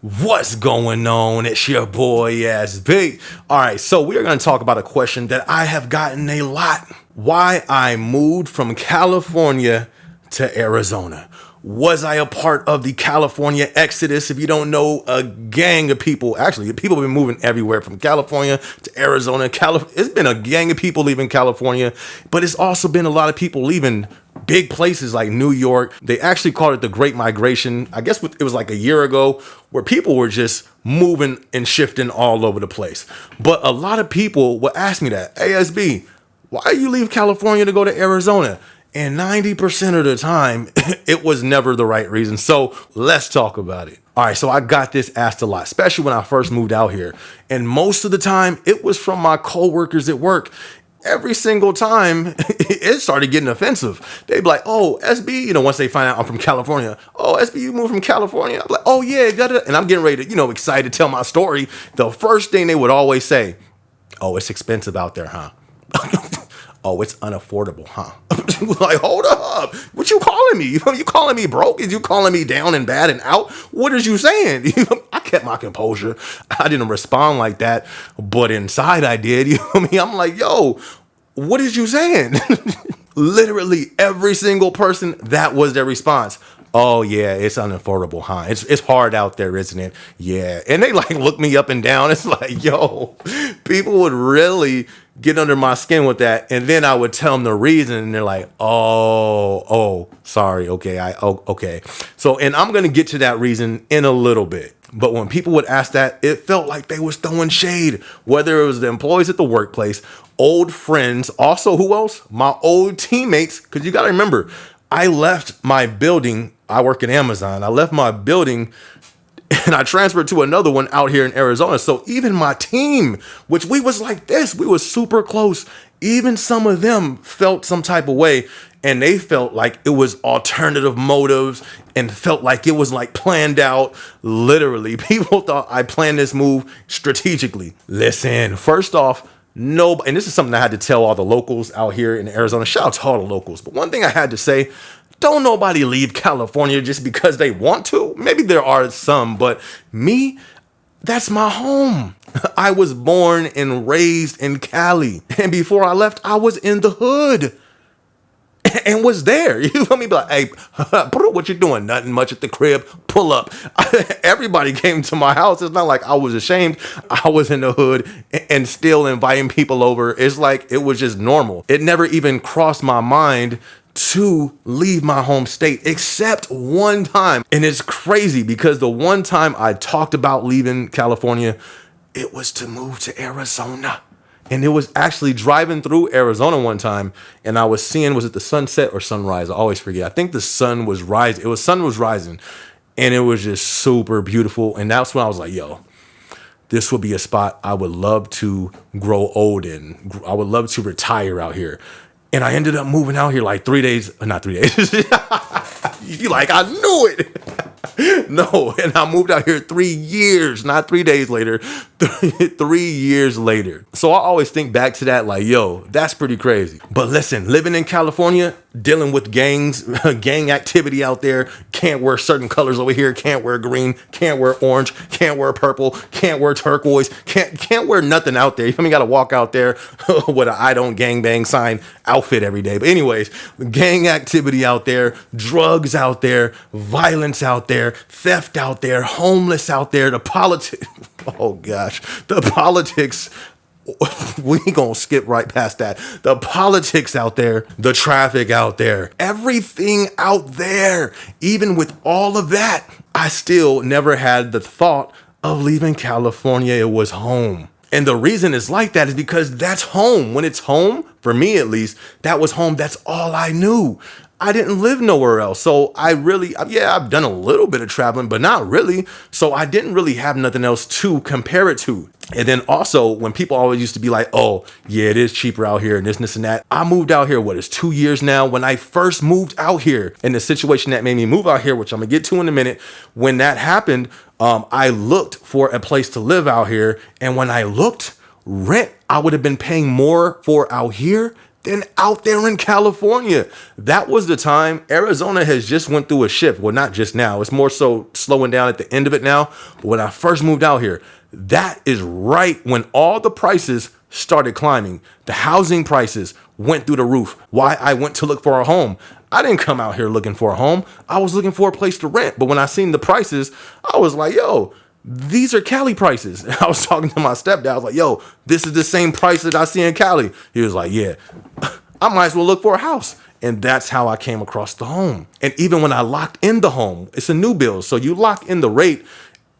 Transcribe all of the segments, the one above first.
What's going on? It's your boy SB. All right, so we are going to talk about a question that I have gotten a lot. Why I moved from California to Arizona. Was I a part of the California exodus? If you don't know, a gang of people, actually, people have been moving everywhere from California to Arizona. It's been a gang of people leaving California, but it's also been a lot of people leaving big places like New York. They actually called it the Great Migration. I guess it was like a year ago where people were just moving and shifting all over the place. But a lot of people would ask me that, ASB, why you leave California to go to Arizona? And 90% of the time, it was never the right reason. So let's talk about it. All right, so I got this asked a lot, especially when I first moved out here. And most of the time, it was from my coworkers at work. Every single time, it started getting offensive. They'd be like, oh, SB, once they find out I'm from California. Oh, SB, you moved from California? I'm like, oh, yeah. And I'm getting ready to, excited to tell my story. The first thing they would always say, oh, it's expensive out there, huh? Oh, it's unaffordable, huh? Like, hold up. What you calling me? You calling me broke? Is you calling me down and bad and out? What is you saying? I kept my composure. I didn't respond like that, but inside I did. You know what I mean? I'm like, yo, what is you saying? Literally every single person, that was their response. Oh yeah, it's unaffordable, huh? It's hard out there, isn't it? Yeah. And they like look me up and down. It's like, yo, people would really get under my skin with that. And then I would tell them the reason and they're like, oh, sorry. Okay. Okay. So, and I'm going to get to that reason in a little bit. But when people would ask that, it felt like they was throwing shade, whether it was the employees at the workplace, old friends, also who else? My old teammates. Cause you got to remember, I left my building. I work at Amazon. I left my building and I transferred to another one out here in Arizona. So even my team, which we was like this, we was super close. Even some of them felt some type of way and they felt like it was alternative motives and felt like it was like planned out. Literally, people thought I planned this move strategically. Listen, first off, no, and this is something I had to tell all the locals out here in Arizona. Shout out to all the locals. But one thing I had to say, don't nobody leave California just because they want to. Maybe there are some, but me, that's my home. I was born and raised in Cali. And before I left, I was in the hood and was there. You feel me? Be like, hey, what you doing? Nothing much at the crib. Pull up. Everybody came to my house. It's not like I was ashamed. I was in the hood and still inviting people over. It's like it was just normal. It never even crossed my mind to leave my home state except one time. And it's crazy because the one time I talked about leaving California, it was to move to Arizona. And it was actually driving through Arizona one time and I was seeing, was it the sunset or sunrise? I always forget. I think the sun was rising. Sun was rising and it was just super beautiful. And that's when I was like, yo, this would be a spot I would love to grow old in. I would love to retire out here. And I ended up moving out here like 3 days, not 3 days. You like, I knew it. No, and I moved out here 3 years, not 3 days later, 3 years later. So I always think back to that like, yo, that's pretty crazy. But listen, living in California, dealing with gangs, gang activity out there, can't wear certain colors over here, can't wear green, can't wear orange, can't wear purple, can't wear turquoise, can't wear nothing out there. You got to walk out there with an I don't gangbang sign outfit every day. But anyways, gang activity out there, drugs out there, violence out there, theft out there, homeless out there, the politics. Oh gosh, the politics. We ain't gonna skip right past that. The politics out there, the traffic out there, everything out there. Even with all of that, I still never had the thought of leaving California. It was home. And the reason it's like that is because that's home. When it's home, for me at least, that was home. That's all I knew. I didn't live nowhere else. So I've done a little bit of traveling, but not really. So I didn't really have nothing else to compare it to. And then also when people always used to be like, oh yeah, it is cheaper out here and this and that. I moved out here, it's 2 years now. When I first moved out here and the situation that made me move out here, which I'm gonna get to in a minute, when that happened, I looked for a place to live out here. And when I looked, rent, I would have been paying more for out here than out there in California. That was the time. Arizona has just went through a shift. Well, not just now. It's more so slowing down at the end of it now. But when I first moved out here, that is right when all the prices started climbing. The housing prices went through the roof. Why I went to look for a home. I didn't come out here looking for a home. I was looking for a place to rent. But when I seen the prices, I was like, yo, these are Cali prices. And I was talking to my stepdad. I was like, yo, this is the same price that I see in Cali. He was like, yeah, I might as well look for a house. And that's how I came across the home. And even when I locked in the home, it's a new build. So you lock in the rate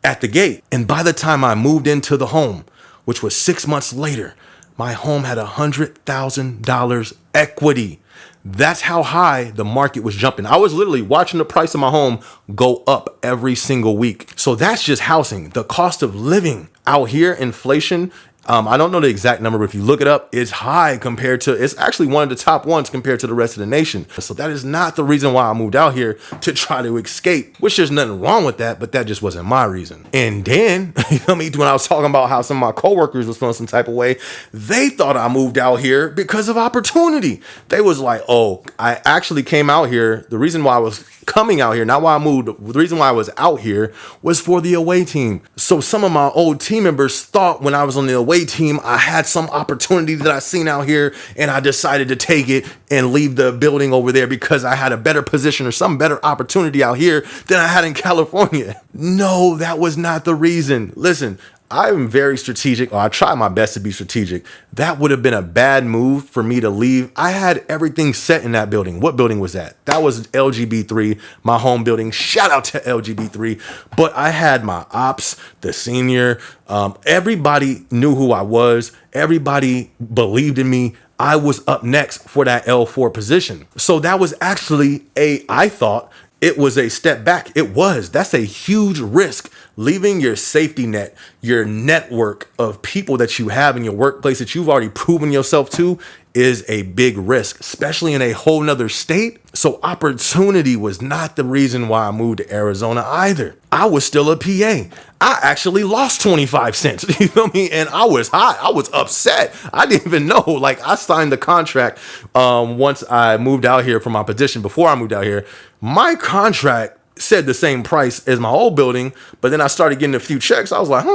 at the gate. And by the time I moved into the home, which was 6 months later, my home had $100,000 equity. That's how high the market was jumping. I was literally watching the price of my home go up every single week. So that's just housing. The cost of living out here, inflation, I don't know the exact number, but if you look it up, it's high compared to, it's actually one of the top ones compared to the rest of the nation. So that is not the reason why I moved out here to try to escape, which there's nothing wrong with that, but that just wasn't my reason. And then, you know me, when I was talking about how some of my coworkers was feeling some type of way, they thought I moved out here because of opportunity. They was like, oh, I actually came out here. The reason why I was coming out here, not why I moved, the reason why I was out here was for the away team. So some of my old team members thought when I was on the away team, I had some opportunity that I seen out here and I decided to take it and leave the building over there because I had a better position or some better opportunity out here than I had in California. No, that was not the reason. Listen, I'm very strategic, or I try my best to be strategic. That would have been a bad move for me to leave. I had everything set in that building. What building was that? That was LGB3, my home building. Shout out to LGB3. But I had my ops, the senior, everybody knew who I was. Everybody believed in me. I was up next for that L4 position. So that was actually I thought it was a step back. It was. That's a huge risk. Leaving your safety net, your network of people that you have in your workplace that you've already proven yourself to, is a big risk, especially in a whole nother state. So opportunity was not the reason why I moved to Arizona either. I was still a PA. I actually lost 25 cents. You feel me? And I was hot. I was upset. I didn't even know. Like, I signed the contract once I moved out here from my position. Before I moved out here, my contract said the same price as my old building, but then I started getting a few checks. I was like,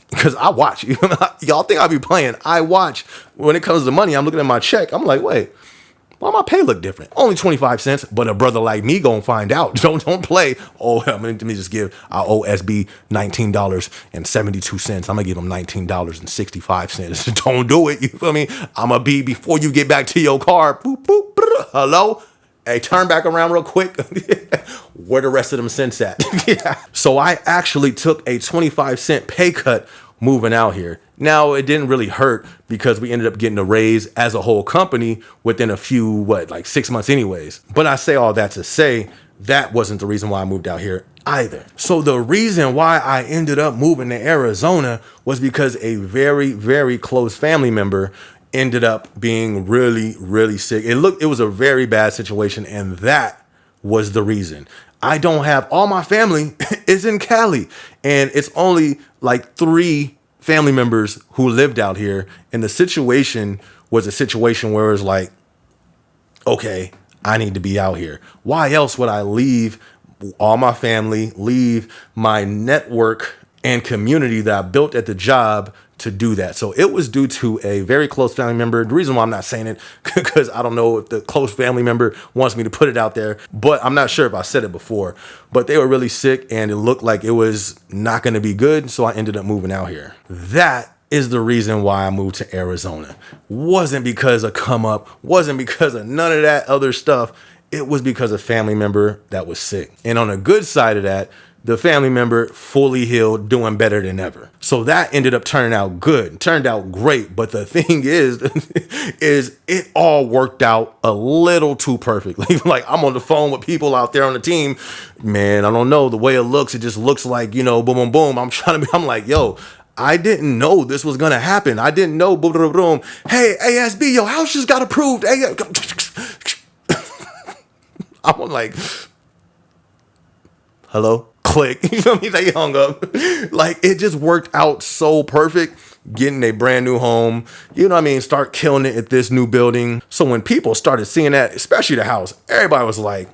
because I watch. Y'all think I be playing. I watch. When it comes to money, I'm looking at my check. I'm like, wait, why my pay look different? Only 25 cents, but a brother like me gonna find out. Don't play. Oh, let me just give, I owe SB $19.72. I'm gonna give him $19.65. Don't do it. You feel me? I'm gonna be, before you get back to your car, boop, boop, brr, hello? Hey, turn back around real quick. Where the rest of them cents at? Yeah. So I actually took a 25-cent pay cut moving out here. Now, it didn't really hurt because we ended up getting a raise as a whole company within a few, 6 months anyways. But I say all that to say that wasn't the reason why I moved out here either. So the reason why I ended up moving to Arizona was because a very, very close family member ended up being really, really sick. It was a very bad situation, and that was the reason. I don't have, all my family is in Cali, and it's only like 3 family members who lived out here, and the situation was a situation where it was like, okay, I need to be out here. Why else would I leave all my family, leave my network and community that I built at the job to do that? So it was due to a very close family member. The reason why I'm not saying it, because I don't know if the close family member wants me to put it out there, but I'm not sure if I said it before, but they were really sick and it looked like it was not going to be good. So I ended up moving out here. That is the reason why I moved to Arizona. Wasn't because of come up, wasn't because of none of that other stuff. It was because of a family member that was sick. And on the good side of that, the family member fully healed, doing better than ever. So that ended up turning out good, turned out great. But the thing is it all worked out a little too perfectly. Like, I'm on the phone with people out there on the team. Man, I don't know, the way it looks, it just looks like, boom, boom, boom. I'm like, yo, I didn't know this was gonna happen. I didn't know, boom, boom, boom. Hey, ASB, your house just got approved. Hey, I'm like, hello? Click. You feel me? They hung up. Like, it just worked out so perfect getting a brand new home, you know what I mean, start killing it at this new building. So when people started seeing that, especially the house, everybody was like,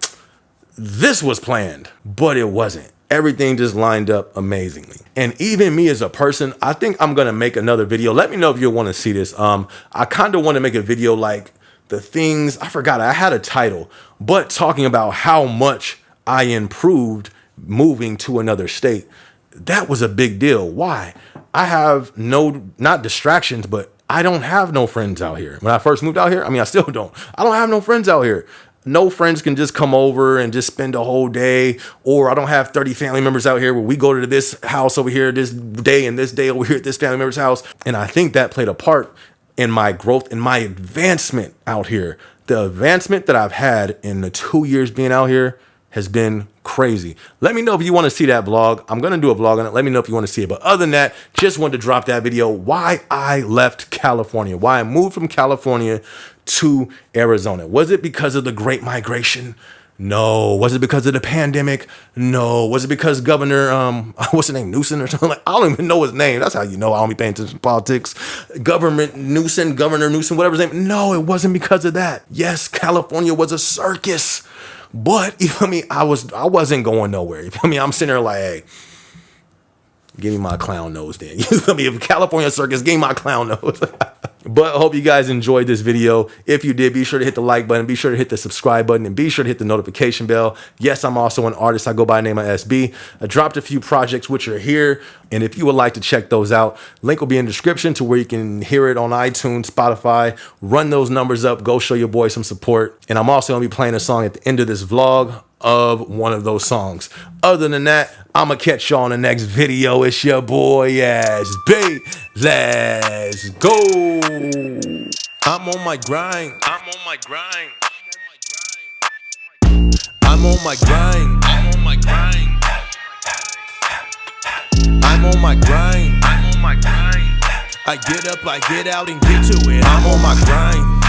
this was planned, but it wasn't. Everything just lined up amazingly. And even me as a person, I think I'm gonna make another video. Let me know if you want to see this. I kind of want to make a video like the things, I forgot, I had a title, but talking about how much I improved moving to another state. That was a big deal. Why? I have not distractions, but I don't have no friends out here. When I first moved out here, I mean, I still don't. I don't have no friends out here. No friends can just come over and just spend a whole day, or I don't have 30 family members out here where we go to this house over here this day and this day over here at this family member's house. And I think that played a part in my growth, in my advancement out here. The advancement that I've had in the 2 years being out here has been crazy. Let me know if you want to see that vlog. I'm going to do a vlog on it. Let me know if you want to see it. But other than that, just wanted to drop that video. Why I left California. Why I moved from California to Arizona. Was it because of the Great Migration? No. Was it because of the pandemic? No. Was it because Governor, what's his name, Newsom or something? Like, I don't even know his name. That's how you know I don't be paying attention to politics. Governor Newsom, whatever his name. No, it wasn't because of that. Yes, California was a circus. But, you feel me, I wasn't going nowhere. You feel me? I'm sitting there like, hey, give me my clown nose then. You feel me? If California circus, give me my clown nose. But I hope you guys enjoyed this video. If you did, be sure to hit the like button, be sure to hit the subscribe button, and be sure to hit the notification bell. Yes, I'm also an artist. I go by the name of SB. I dropped a few projects which are here, and if you would like to check those out, link will be in the description to where you can hear it on iTunes, Spotify. Run those numbers up. Go show your boy some support. And I'm also going to be playing a song at the end of this vlog of one of those songs. Other than that, I'ma catch y'all in the next video. It's your boy SB. Let's go. I'm on my grind. I'm on my grind. I'm on my grind. I'm on my grind. I'm on my grind. I'm on my grind. I get up, I get out and get to it. I'm on my grind.